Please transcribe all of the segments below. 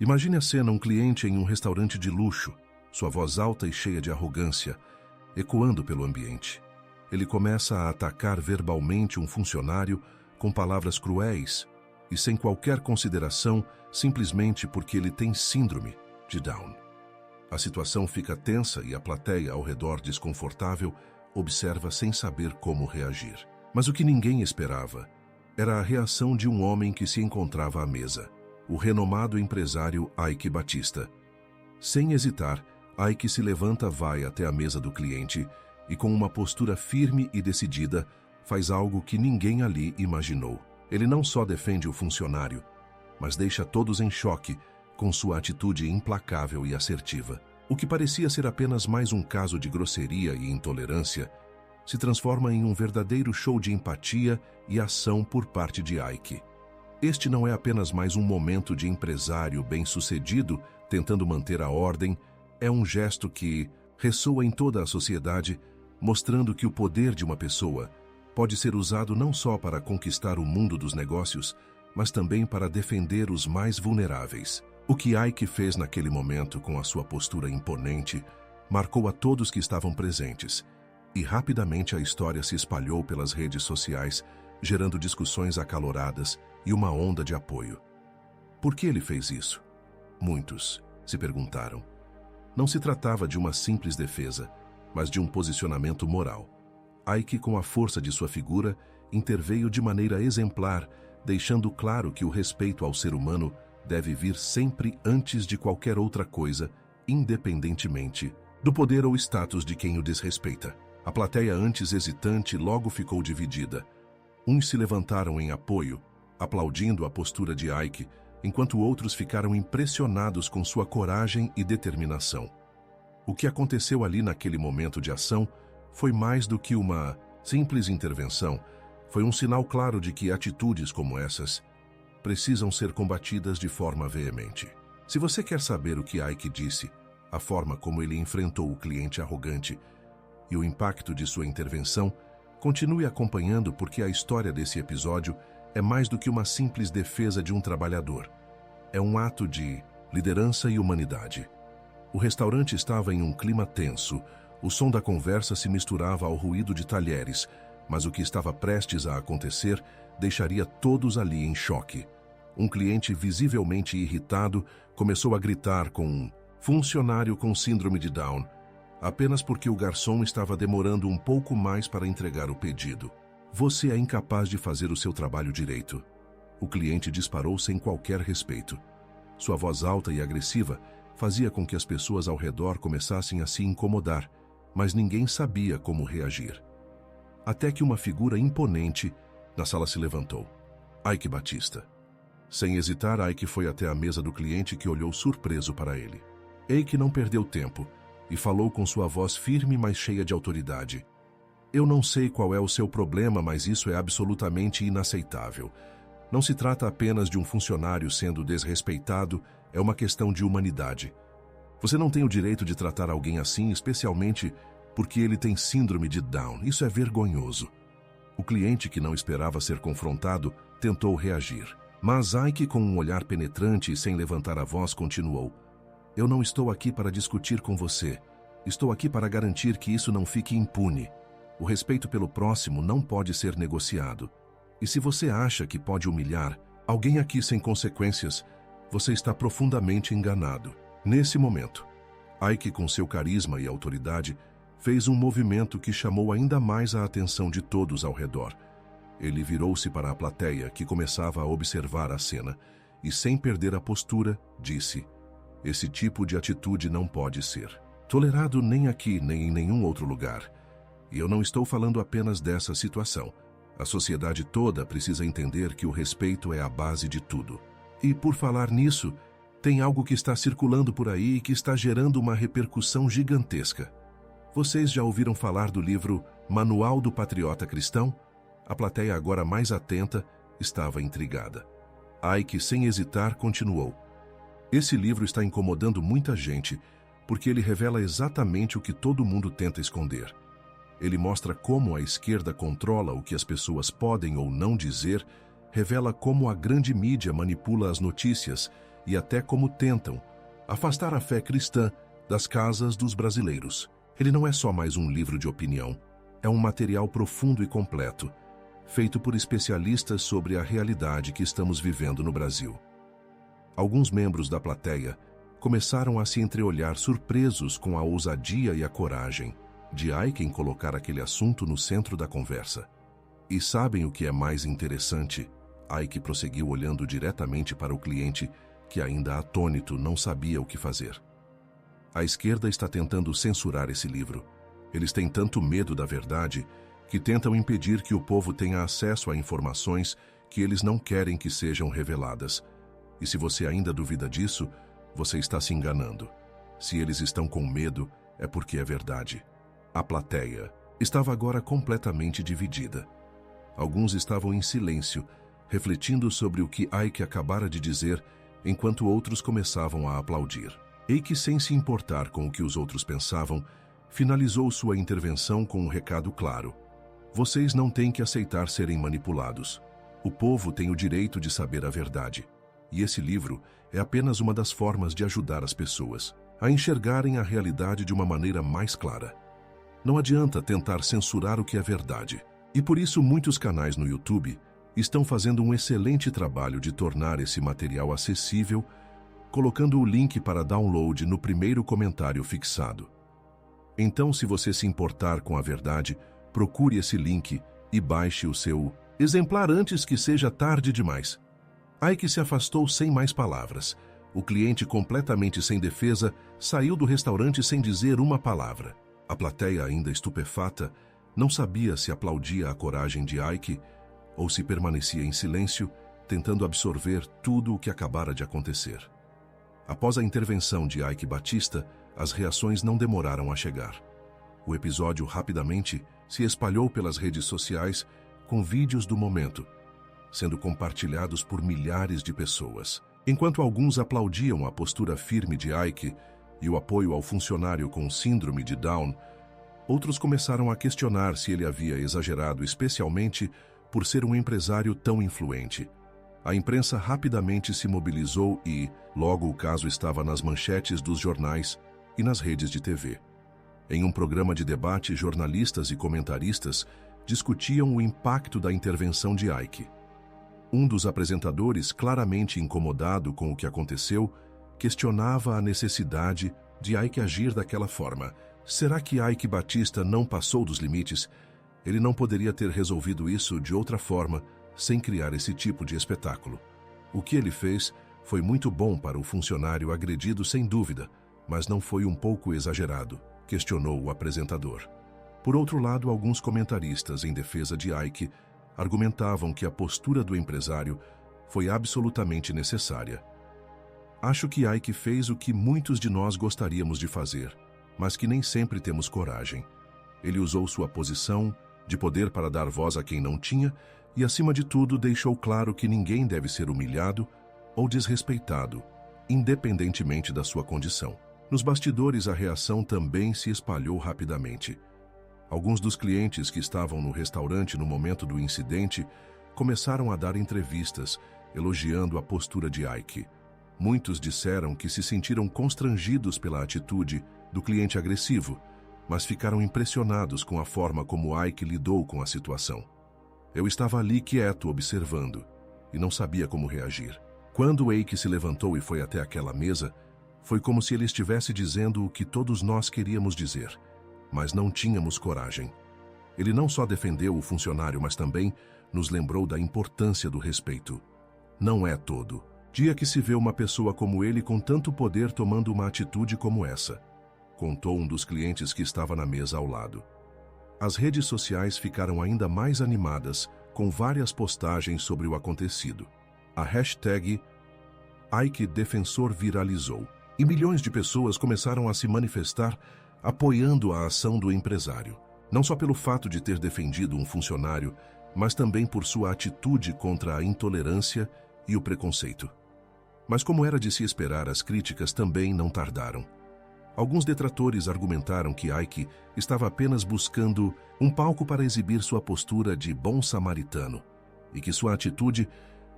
Imagine a cena: um cliente em um restaurante de luxo, sua voz alta e cheia de arrogância, ecoando pelo ambiente. Ele começa a atacar verbalmente um funcionário com palavras cruéis e sem qualquer consideração, simplesmente porque ele tem síndrome de Down. A situação fica tensa e a plateia ao redor, desconfortável, observa sem saber como reagir. Mas o que ninguém esperava era a reação de um homem que se encontrava à mesa, o renomado empresário Ike Batista. Sem hesitar, Ike se levanta, vai até a mesa do cliente e, com uma postura firme e decidida, faz algo que ninguém ali imaginou. Ele não só defende o funcionário, mas deixa todos em choque com sua atitude implacável e assertiva. O que parecia ser apenas mais um caso de grosseria e intolerância se transforma em um verdadeiro show de empatia e ação por parte de Ike. Este não é apenas mais um momento de empresário bem-sucedido tentando manter a ordem, é um gesto que ressoa em toda a sociedade, mostrando que o poder de uma pessoa pode ser usado não só para conquistar o mundo dos negócios, mas também para defender os mais vulneráveis. O que Ike fez naquele momento, com a sua postura imponente, marcou a todos que estavam presentes, e rapidamente a história se espalhou pelas redes sociais, gerando discussões acaloradas e uma onda de apoio. Por que ele fez isso? Muitos se perguntaram. Não se tratava de uma simples defesa, mas de um posicionamento moral. Ike, com a força de sua figura, interveio de maneira exemplar, deixando claro que o respeito ao ser humano deve vir sempre antes de qualquer outra coisa, independentemente do poder ou status de quem o desrespeita. A plateia, antes hesitante, logo ficou dividida. Uns se levantaram em apoio, aplaudindo a postura de Ike, enquanto outros ficaram impressionados com sua coragem e determinação. O que aconteceu ali naquele momento de ação foi mais do que uma simples intervenção, foi um sinal claro de que atitudes como essas precisam ser combatidas de forma veemente. Se você quer saber o que Ike disse, a forma como ele enfrentou o cliente arrogante e o impacto de sua intervenção, continue acompanhando, porque a história desse episódio é mais do que uma simples defesa de um trabalhador. É um ato de liderança e humanidade. O restaurante estava em um clima tenso, o som da conversa se misturava ao ruído de talheres, mas o que estava prestes a acontecer deixaria todos ali em choque. Um cliente visivelmente irritado começou a gritar com um funcionário com síndrome de Down, apenas porque o garçom estava demorando um pouco mais para entregar o pedido. Você é incapaz de fazer o seu trabalho direito. O cliente disparou sem qualquer respeito. Sua voz alta e agressiva fazia com que as pessoas ao redor começassem a se incomodar, mas ninguém sabia como reagir. Até que uma figura imponente na sala se levantou. Ike Batista. Sem hesitar, Ike foi até a mesa do cliente, que olhou surpreso para ele. Ike não perdeu tempo e falou com sua voz firme, mas cheia de autoridade. Eu não sei qual é o seu problema, mas isso é absolutamente inaceitável. Não se trata apenas de um funcionário sendo desrespeitado, é uma questão de humanidade. Você não tem o direito de tratar alguém assim, especialmente porque ele tem síndrome de Down. Isso é vergonhoso. O cliente, que não esperava ser confrontado, tentou reagir. Mas Ike, com um olhar penetrante e sem levantar a voz, continuou. Eu não estou aqui para discutir com você. Estou aqui para garantir que isso não fique impune. O respeito pelo próximo não pode ser negociado. E se você acha que pode humilhar alguém aqui sem consequências, você está profundamente enganado. Nesse momento, Ike, com seu carisma e autoridade, fez um movimento que chamou ainda mais a atenção de todos ao redor. Ele virou-se para a plateia, que começava a observar a cena, e, sem perder a postura, disse: esse tipo de atitude não pode ser tolerado nem aqui nem em nenhum outro lugar. E eu não estou falando apenas dessa situação. A sociedade toda precisa entender que o respeito é a base de tudo. E, por falar nisso, tem algo que está circulando por aí e que está gerando uma repercussão gigantesca. Vocês já ouviram falar do livro Manual do Patriota Cristão? A plateia, agora mais atenta, estava intrigada. Ike, sem hesitar, continuou. Esse livro está incomodando muita gente, porque ele revela exatamente o que todo mundo tenta esconder. Ele mostra como a esquerda controla o que as pessoas podem ou não dizer, revela como a grande mídia manipula as notícias e até como tentam afastar a fé cristã das casas dos brasileiros. Ele não é só mais um livro de opinião, é um material profundo e completo, feito por especialistas sobre a realidade que estamos vivendo no Brasil. Alguns membros da plateia começaram a se entreolhar surpresos com a ousadia e a coragem de Icke em colocar aquele assunto no centro da conversa. E sabem o que é mais interessante? Icke prosseguiu olhando diretamente para o cliente, que ainda atônito não sabia o que fazer. A esquerda está tentando censurar esse livro. Eles têm tanto medo da verdade que tentam impedir que o povo tenha acesso a informações que eles não querem que sejam reveladas. E se você ainda duvida disso, você está se enganando. Se eles estão com medo, é porque é verdade. A plateia estava agora completamente dividida. Alguns estavam em silêncio, refletindo sobre o que Icke acabara de dizer, enquanto outros começavam a aplaudir. Icke, sem se importar com o que os outros pensavam, finalizou sua intervenção com um recado claro. Vocês não têm que aceitar serem manipulados. O povo tem o direito de saber a verdade. E esse livro é apenas uma das formas de ajudar as pessoas a enxergarem a realidade de uma maneira mais clara. Não adianta tentar censurar o que é verdade. E por isso muitos canais no YouTube estão fazendo um excelente trabalho de tornar esse material acessível, colocando o link para download no primeiro comentário fixado. Então, se você se importar com a verdade, procure esse link e baixe o seu exemplar antes que seja tarde demais. Icke se afastou sem mais palavras. O cliente, completamente sem defesa, saiu do restaurante sem dizer uma palavra. A plateia, ainda estupefata, não sabia se aplaudia a coragem de Icke ou se permanecia em silêncio, tentando absorver tudo o que acabara de acontecer. Após a intervenção de Icke Batista, as reações não demoraram a chegar. O episódio rapidamente se espalhou pelas redes sociais com vídeos do momento, sendo compartilhados por milhares de pessoas. Enquanto alguns aplaudiam a postura firme de Icke e o apoio ao funcionário com síndrome de Down, outros começaram a questionar se ele havia exagerado, especialmente por ser um empresário tão influente. A imprensa rapidamente se mobilizou e, logo, o caso estava nas manchetes dos jornais e nas redes de TV. Em um programa de debate, jornalistas e comentaristas discutiam o impacto da intervenção de Icke. Um dos apresentadores, claramente incomodado com o que aconteceu, questionava a necessidade de Icke agir daquela forma. Será que Icke Batista não passou dos limites? Ele não poderia ter resolvido isso de outra forma, sem criar esse tipo de espetáculo. O que ele fez foi muito bom para o funcionário agredido, sem dúvida, mas não foi um pouco exagerado, questionou o apresentador. Por outro lado, alguns comentaristas em defesa de Icke argumentavam que a postura do empresário foi absolutamente necessária. Acho que Icke fez o que muitos de nós gostaríamos de fazer, mas que nem sempre temos coragem. Ele usou sua posição de poder para dar voz a quem não tinha e, acima de tudo, deixou claro que ninguém deve ser humilhado ou desrespeitado, independentemente da sua condição. Nos bastidores, a reação também se espalhou rapidamente. Alguns dos clientes que estavam no restaurante no momento do incidente começaram a dar entrevistas, elogiando a postura de Icke. Muitos disseram que se sentiram constrangidos pela atitude do cliente agressivo, mas ficaram impressionados com a forma como Icke lidou com a situação. Eu estava ali quieto, observando, e não sabia como reagir. Quando Icke se levantou e foi até aquela mesa, foi como se ele estivesse dizendo o que todos nós queríamos dizer, mas não tínhamos coragem. Ele não só defendeu o funcionário, mas também nos lembrou da importância do respeito. Não é todo dia que se vê uma pessoa como ele com tanto poder tomando uma atitude como essa, contou um dos clientes que estava na mesa ao lado. As redes sociais ficaram ainda mais animadas, com várias postagens sobre o acontecido. A hashtag Icke Defensor viralizou, e milhões de pessoas começaram a se manifestar apoiando a ação do empresário, não só pelo fato de ter defendido um funcionário, mas também por sua atitude contra a intolerância e o preconceito. Mas, como era de se esperar, as críticas também não tardaram. Alguns detratores argumentaram que Icke estava apenas buscando um palco para exibir sua postura de bom samaritano e que sua atitude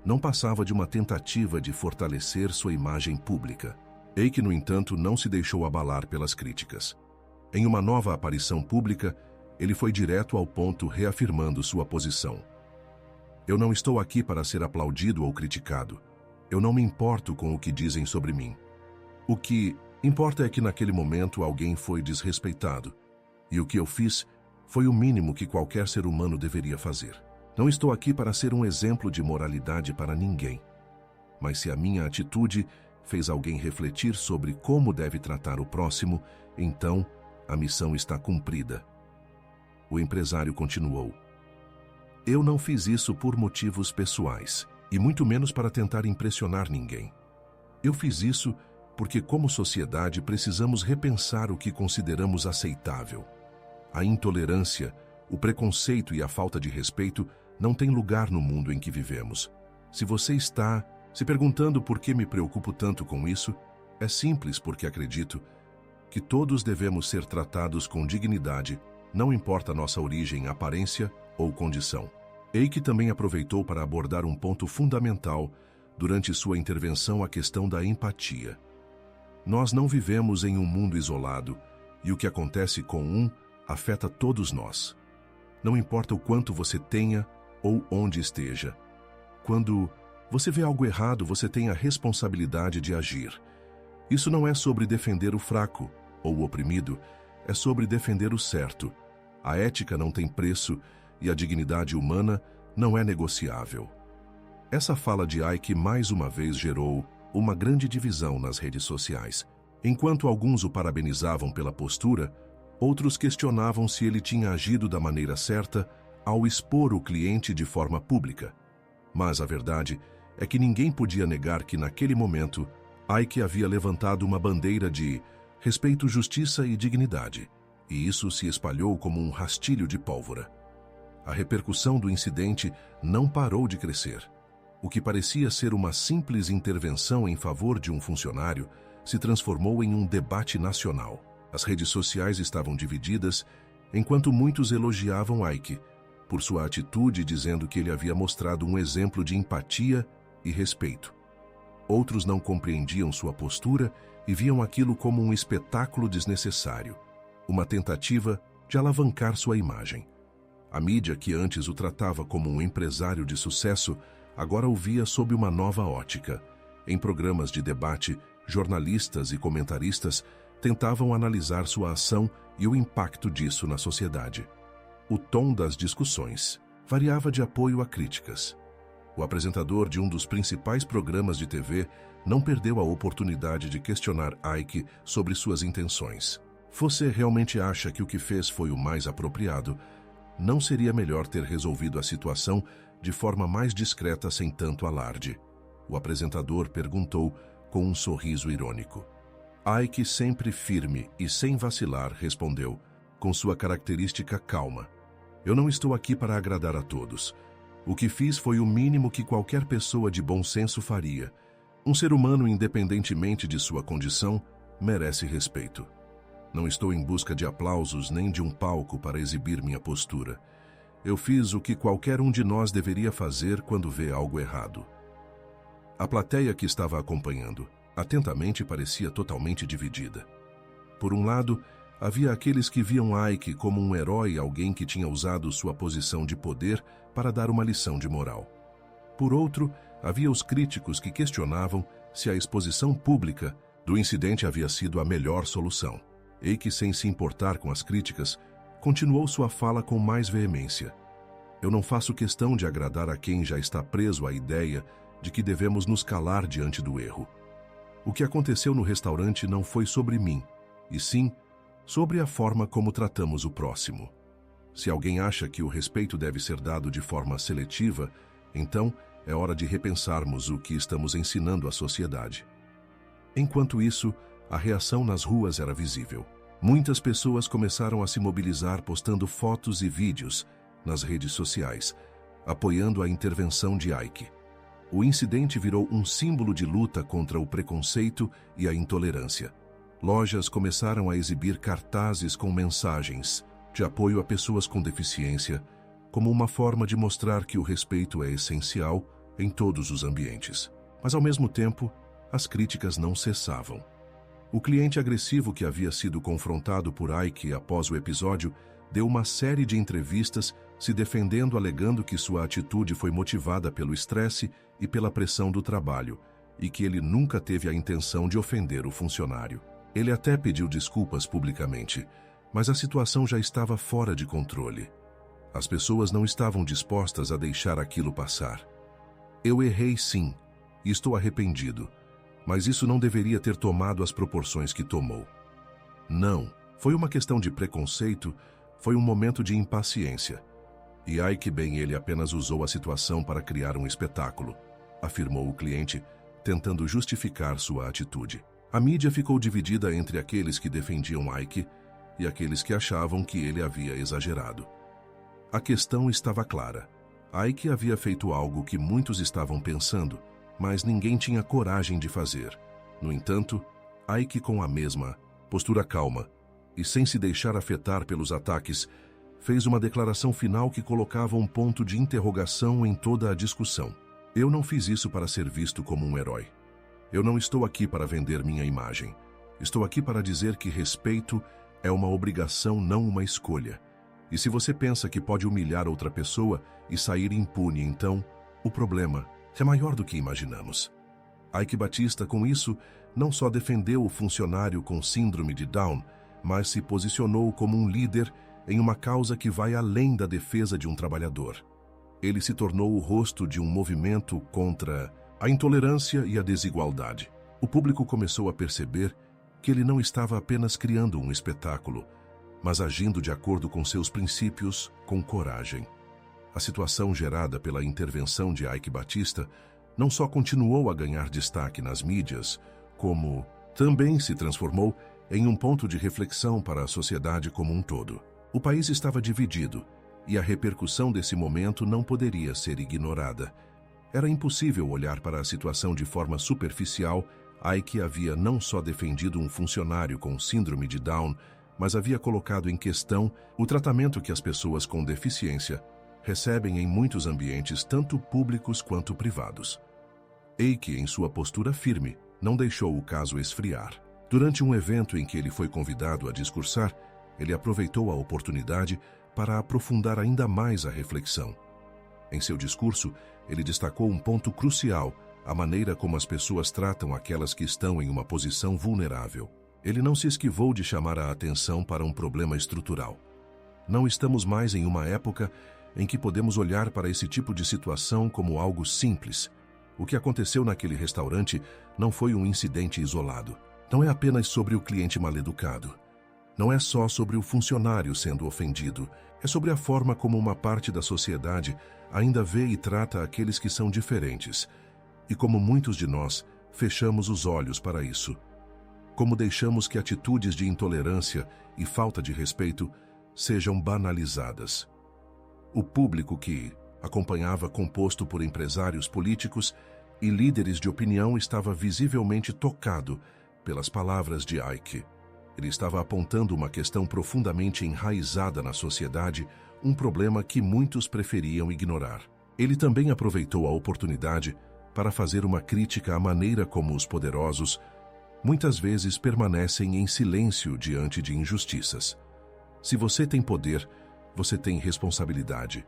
não passava de uma tentativa de fortalecer sua imagem pública. Ike, no entanto, não se deixou abalar pelas críticas. Em uma nova aparição pública, ele foi direto ao ponto, reafirmando sua posição. Eu não estou aqui para ser aplaudido ou criticado. Eu não me importo com o que dizem sobre mim. O que importa é que naquele momento alguém foi desrespeitado. E o que eu fiz foi o mínimo que qualquer ser humano deveria fazer. Não estou aqui para ser um exemplo de moralidade para ninguém. Mas se a minha atitude fez alguém refletir sobre como deve tratar o próximo, então a missão está cumprida. O empresário continuou. Eu não fiz isso por motivos pessoais, e muito menos para tentar impressionar ninguém. Eu fiz isso porque, como sociedade, precisamos repensar o que consideramos aceitável. A intolerância, o preconceito e a falta de respeito não têm lugar no mundo em que vivemos. Se você está se perguntando por que me preocupo tanto com isso, é simples porque acredito que todos devemos ser tratados com dignidade, não importa nossa origem, aparência ou condição. Ike também aproveitou para abordar um ponto fundamental durante sua intervenção, a questão da empatia. Nós não vivemos em um mundo isolado e o que acontece com um afeta todos nós. Não importa o quanto você tenha ou onde esteja. Quando você vê algo errado, você tem a responsabilidade de agir. Isso não é sobre defender o fraco ou o oprimido, é sobre defender o certo. A ética não tem preço e a dignidade humana não é negociável. Essa fala de Ike mais uma vez gerou uma grande divisão nas redes sociais. Enquanto alguns o parabenizavam pela postura, outros questionavam se ele tinha agido da maneira certa ao expor o cliente de forma pública. Mas a verdade é que ninguém podia negar que naquele momento Ike havia levantado uma bandeira de respeito, justiça e dignidade, e isso se espalhou como um rastilho de pólvora. A repercussão do incidente não parou de crescer. O que parecia ser uma simples intervenção em favor de um funcionário se transformou em um debate nacional. As redes sociais estavam divididas, enquanto muitos elogiavam Ike por sua atitude, dizendo que ele havia mostrado um exemplo de empatia e respeito. Outros não compreendiam sua postura e viam aquilo como um espetáculo desnecessário, uma tentativa de alavancar sua imagem. A mídia, que antes o tratava como um empresário de sucesso, agora o via sob uma nova ótica. Em programas de debate, jornalistas e comentaristas tentavam analisar sua ação e o impacto disso na sociedade. O tom das discussões variava de apoio a críticas. O apresentador de um dos principais programas de TV não perdeu a oportunidade de questionar Ike sobre suas intenções. Você realmente acha que o que fez foi o mais apropriado? Não seria melhor ter resolvido a situação de forma mais discreta, sem tanto alarde? O apresentador perguntou com um sorriso irônico. Ike, sempre firme e sem vacilar, respondeu, com sua característica calma. Eu não estou aqui para agradar a todos. O que fiz foi o mínimo que qualquer pessoa de bom senso faria. Um ser humano, independentemente de sua condição, merece respeito. Não estou em busca de aplausos nem de um palco para exibir minha postura. Eu fiz o que qualquer um de nós deveria fazer quando vê algo errado. A plateia que estava acompanhando atentamente parecia totalmente dividida. Por um lado, havia aqueles que viam Ike como um herói, alguém que tinha usado sua posição de poder para dar uma lição de moral. Por outro, havia os críticos que questionavam se a exposição pública do incidente havia sido a melhor solução. Ike, sem se importar com as críticas, continuou sua fala com mais veemência. Eu não faço questão de agradar a quem já está preso à ideia de que devemos nos calar diante do erro. O que aconteceu no restaurante não foi sobre mim, e sim sobre a forma como tratamos o próximo. Se alguém acha que o respeito deve ser dado de forma seletiva, então é hora de repensarmos o que estamos ensinando à sociedade. Enquanto isso, a reação nas ruas era visível. Muitas pessoas começaram a se mobilizar, postando fotos e vídeos nas redes sociais, apoiando a intervenção de Ike. O incidente virou um símbolo de luta contra o preconceito e a intolerância. Lojas começaram a exibir cartazes com mensagens de apoio a pessoas com deficiência, como uma forma de mostrar que o respeito é essencial em todos os ambientes. Mas, ao mesmo tempo, as críticas não cessavam. O cliente agressivo que havia sido confrontado por Ike após o episódio deu uma série de entrevistas se defendendo, alegando que sua atitude foi motivada pelo estresse e pela pressão do trabalho, e que ele nunca teve a intenção de ofender o funcionário. Ele até pediu desculpas publicamente, mas a situação já estava fora de controle. As pessoas não estavam dispostas a deixar aquilo passar. Eu errei sim, e estou arrependido, mas isso não deveria ter tomado as proporções que tomou. Não, foi uma questão de preconceito, foi um momento de impaciência. E Ike bem, ele apenas usou a situação para criar um espetáculo, afirmou o cliente, tentando justificar sua atitude. A mídia ficou dividida entre aqueles que defendiam Ike e aqueles que achavam que ele havia exagerado. A questão estava clara. Ike havia feito algo que muitos estavam pensando, mas ninguém tinha coragem de fazer. No entanto, Ike, com a mesma postura calma e sem se deixar afetar pelos ataques, fez uma declaração final que colocava um ponto de interrogação em toda a discussão. Eu não fiz isso para ser visto como um herói. Eu não estou aqui para vender minha imagem. Estou aqui para dizer que respeito é uma obrigação, não uma escolha. E se você pensa que pode humilhar outra pessoa e sair impune, então o problema é maior do que imaginamos. Ike Batista, com isso, não só defendeu o funcionário com síndrome de Down, mas se posicionou como um líder em uma causa que vai além da defesa de um trabalhador. Ele se tornou o rosto de um movimento contra a intolerância e a desigualdade. O público começou a perceber que ele não estava apenas criando um espetáculo, mas agindo de acordo com seus princípios, com coragem. A situação gerada pela intervenção de Ike Batista não só continuou a ganhar destaque nas mídias, como também se transformou em um ponto de reflexão para a sociedade como um todo. O país estava dividido, e a repercussão desse momento não poderia ser ignorada. Era impossível olhar para a situação de forma superficial. Ike havia não só defendido um funcionário com síndrome de Down, mas havia colocado em questão o tratamento que as pessoas com deficiência recebem em muitos ambientes, tanto públicos quanto privados. Ike, em sua postura firme, não deixou o caso esfriar. Durante um evento em que ele foi convidado a discursar, ele aproveitou a oportunidade para aprofundar ainda mais a reflexão. Em seu discurso, ele destacou um ponto crucial: a maneira como as pessoas tratam aquelas que estão em uma posição vulnerável. Ele não se esquivou de chamar a atenção para um problema estrutural. Não estamos mais em uma época em que podemos olhar para esse tipo de situação como algo simples. O que aconteceu naquele restaurante não foi um incidente isolado. Não é apenas sobre o cliente mal-educado. Não é só sobre o funcionário sendo ofendido. É sobre a forma como uma parte da sociedade ainda vê e trata aqueles que são diferentes. E como muitos de nós fechamos os olhos para isso. Como deixamos que atitudes de intolerância e falta de respeito sejam banalizadas. O público que acompanhava, composto por empresários políticos e líderes de opinião, estava visivelmente tocado pelas palavras de Ike. Ele estava apontando uma questão profundamente enraizada na sociedade, um problema que muitos preferiam ignorar. Ele também aproveitou a oportunidade para fazer uma crítica à maneira como os poderosos muitas vezes permanecem em silêncio diante de injustiças. Se você tem poder, você tem responsabilidade.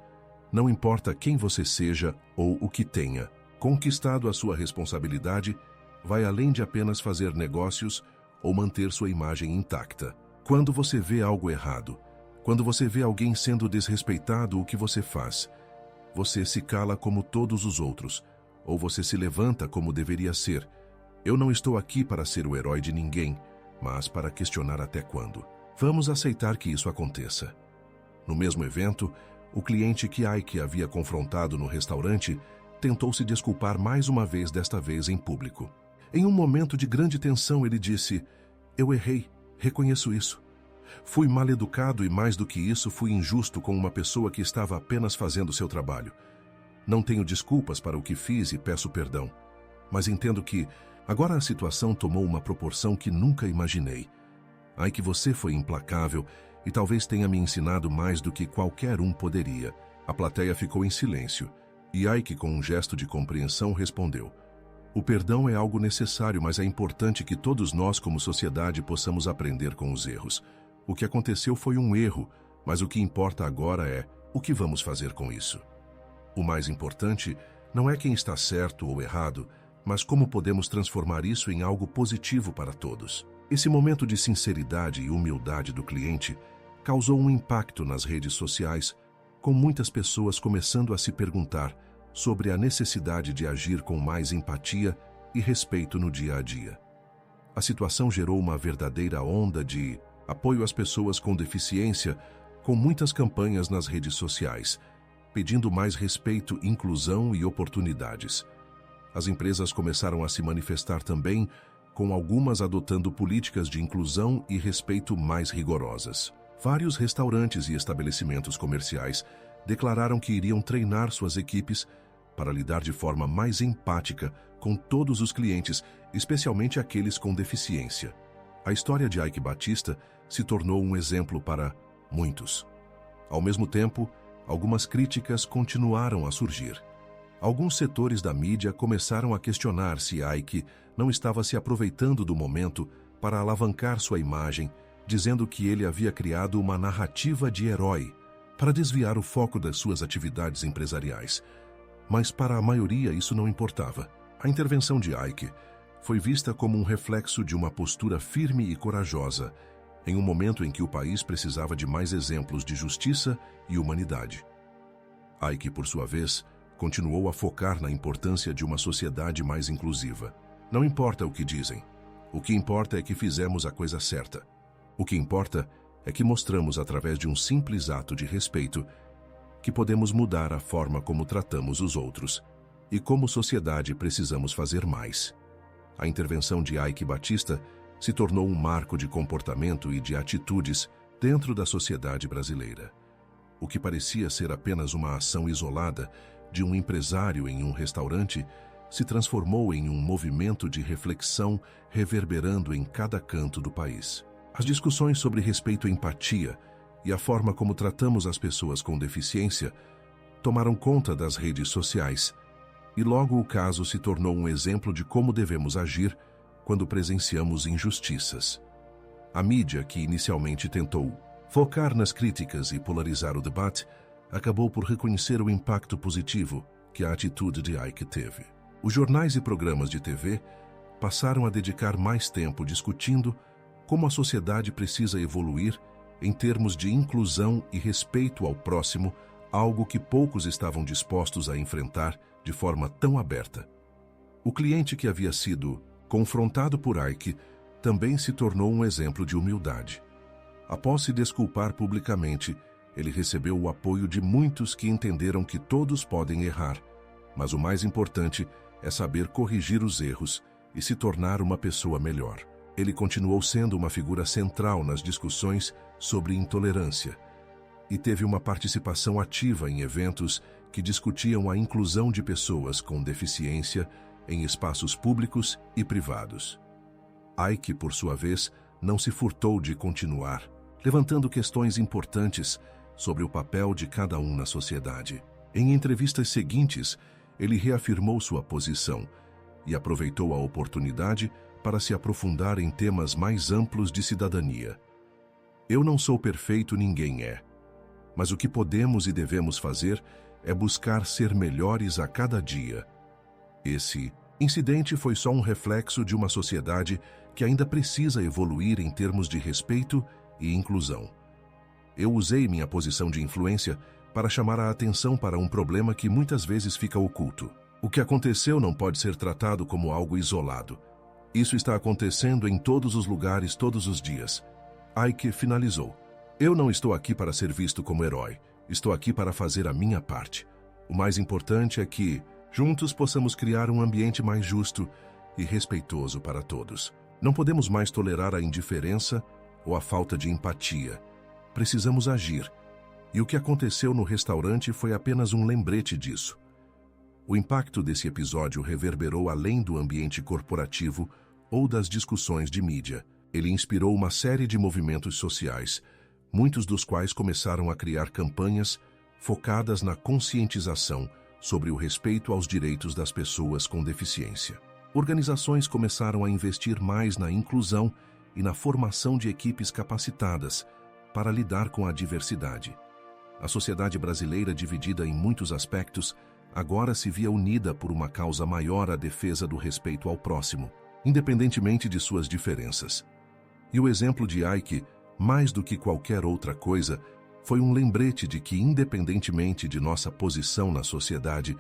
Não importa quem você seja ou o que tenha. Conquistado a sua responsabilidade, vai além de apenas fazer negócios ou manter sua imagem intacta. Quando você vê algo errado, quando você vê alguém sendo desrespeitado, o que você faz? Você se cala como todos os outros, ou você se levanta como deveria ser. Eu não estou aqui para ser o herói de ninguém, mas para questionar até quando. Vamos aceitar que isso aconteça. No mesmo evento, o cliente que Ike havia confrontado no restaurante tentou se desculpar mais uma vez, desta vez em público. Em um momento de grande tensão, ele disse: "Eu errei, reconheço isso. Fui mal educado e, mais do que isso, fui injusto com uma pessoa que estava apenas fazendo seu trabalho. Não tenho desculpas para o que fiz e peço perdão. Mas entendo que agora a situação tomou uma proporção que nunca imaginei. Ike, você foi implacável e talvez tenha me ensinado mais do que qualquer um poderia." A plateia ficou em silêncio, E Ike, com um gesto de compreensão, respondeu: o perdão é algo necessário, mas é importante que todos nós, como sociedade, possamos aprender com os erros. O que aconteceu foi um erro, mas o que importa agora é o que vamos fazer com isso. O mais importante não é quem está certo ou errado, mas como podemos transformar isso em algo positivo para todos. Esse momento de sinceridade e humildade do cliente causou um impacto nas redes sociais, com muitas pessoas começando a se perguntar sobre a necessidade de agir com mais empatia e respeito no dia a dia. A situação gerou uma verdadeira onda de apoio às pessoas com deficiência, com muitas campanhas nas redes sociais, pedindo mais respeito, inclusão e oportunidades. As empresas começaram a se manifestar também, com algumas adotando políticas de inclusão e respeito mais rigorosas. Vários restaurantes e estabelecimentos comerciais declararam que iriam treinar suas equipes para lidar de forma mais empática com todos os clientes, especialmente aqueles com deficiência. A história de Ike Batista se tornou um exemplo para muitos. Ao mesmo tempo, algumas críticas continuaram a surgir. Alguns setores da mídia começaram a questionar se Ike não estava se aproveitando do momento para alavancar sua imagem, dizendo que ele havia criado uma narrativa de herói para desviar o foco das suas atividades empresariais. Mas para a maioria isso não importava. A intervenção de Ike foi vista como um reflexo de uma postura firme e corajosa, em um momento em que o país precisava de mais exemplos de justiça e humanidade. Ike, por sua vez, continuou a focar na importância de uma sociedade mais inclusiva. Não importa o que dizem. O que importa é que fizemos a coisa certa. O que importa é que mostramos, através de um simples ato de respeito, que podemos mudar a forma como tratamos os outros e, como sociedade, precisamos fazer mais. A intervenção de Ike Batista se tornou um marco de comportamento e de atitudes dentro da sociedade brasileira. O que parecia ser apenas uma ação isolada de um empresário em um restaurante se transformou em um movimento de reflexão reverberando em cada canto do país. As discussões sobre respeito e empatia e a forma como tratamos as pessoas com deficiência tomaram conta das redes sociais, e logo o caso se tornou um exemplo de como devemos agir quando presenciamos injustiças. A mídia, que inicialmente tentou focar nas críticas e polarizar o debate, acabou por reconhecer o impacto positivo que a atitude de Ike teve. Os jornais e programas de TV passaram a dedicar mais tempo discutindo como a sociedade precisa evoluir em termos de inclusão e respeito ao próximo, algo que poucos estavam dispostos a enfrentar de forma tão aberta. O cliente que havia sido confrontado por Ike também se tornou um exemplo de humildade. Após se desculpar publicamente, ele recebeu o apoio de muitos que entenderam que todos podem errar, mas o mais importante é saber corrigir os erros e se tornar uma pessoa melhor. Ele continuou sendo uma figura central nas discussões sobre intolerância e teve uma participação ativa em eventos que discutiam a inclusão de pessoas com deficiência em espaços públicos e privados. Ike, por sua vez, não se furtou de continuar, levantando questões importantes sobre o papel de cada um na sociedade. Em entrevistas seguintes, ele reafirmou sua posição e aproveitou a oportunidade para se aprofundar em temas mais amplos de cidadania. Eu não sou perfeito, ninguém é. Mas o que podemos e devemos fazer é buscar ser melhores a cada dia. Esse incidente foi só um reflexo de uma sociedade que ainda precisa evoluir em termos de respeito e inclusão. Eu usei minha posição de influência para chamar a atenção para um problema que muitas vezes fica oculto. O que aconteceu não pode ser tratado como algo isolado. Isso está acontecendo em todos os lugares, todos os dias. Ike finalizou. Eu não estou aqui para ser visto como herói. Estou aqui para fazer a minha parte. O mais importante é que, juntos, possamos criar um ambiente mais justo e respeitoso para todos. Não podemos mais tolerar a indiferença ou a falta de empatia. Precisamos agir. E o que aconteceu no restaurante foi apenas um lembrete disso. O impacto desse episódio reverberou além do ambiente corporativo ou das discussões de mídia. Ele inspirou uma série de movimentos sociais, muitos dos quais começaram a criar campanhas focadas na conscientização sobre o respeito aos direitos das pessoas com deficiência. Organizações começaram a investir mais na inclusão e na formação de equipes capacitadas para lidar com a diversidade. A sociedade brasileira, dividida em muitos aspectos, agora se via unida por uma causa maior: a defesa do respeito ao próximo, independentemente de suas diferenças. E o exemplo de Ike, mais do que qualquer outra coisa, foi um lembrete de que, independentemente de nossa posição na sociedade,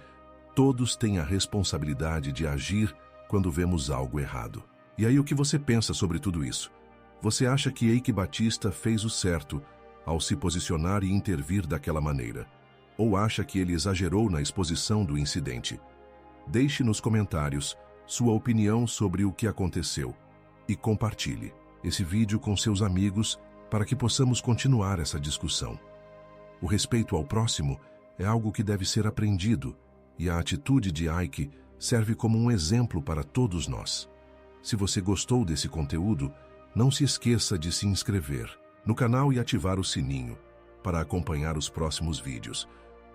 todos têm a responsabilidade de agir quando vemos algo errado. E aí, o que você pensa sobre tudo isso? Você acha que Eike Batista fez o certo ao se posicionar e intervir daquela maneira? Ou acha que ele exagerou na exposição do incidente? Deixe nos comentários sua opinião sobre o que aconteceu e compartilhe esse vídeo com seus amigos para que possamos continuar essa discussão. O respeito ao próximo é algo que deve ser aprendido, e a atitude de Ike serve como um exemplo para todos nós. Se você gostou desse conteúdo, não se esqueça de se inscrever no canal e ativar o sininho para acompanhar os próximos vídeos,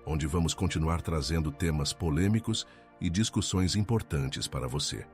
onde vamos continuar trazendo temas polêmicos e discussões importantes para você.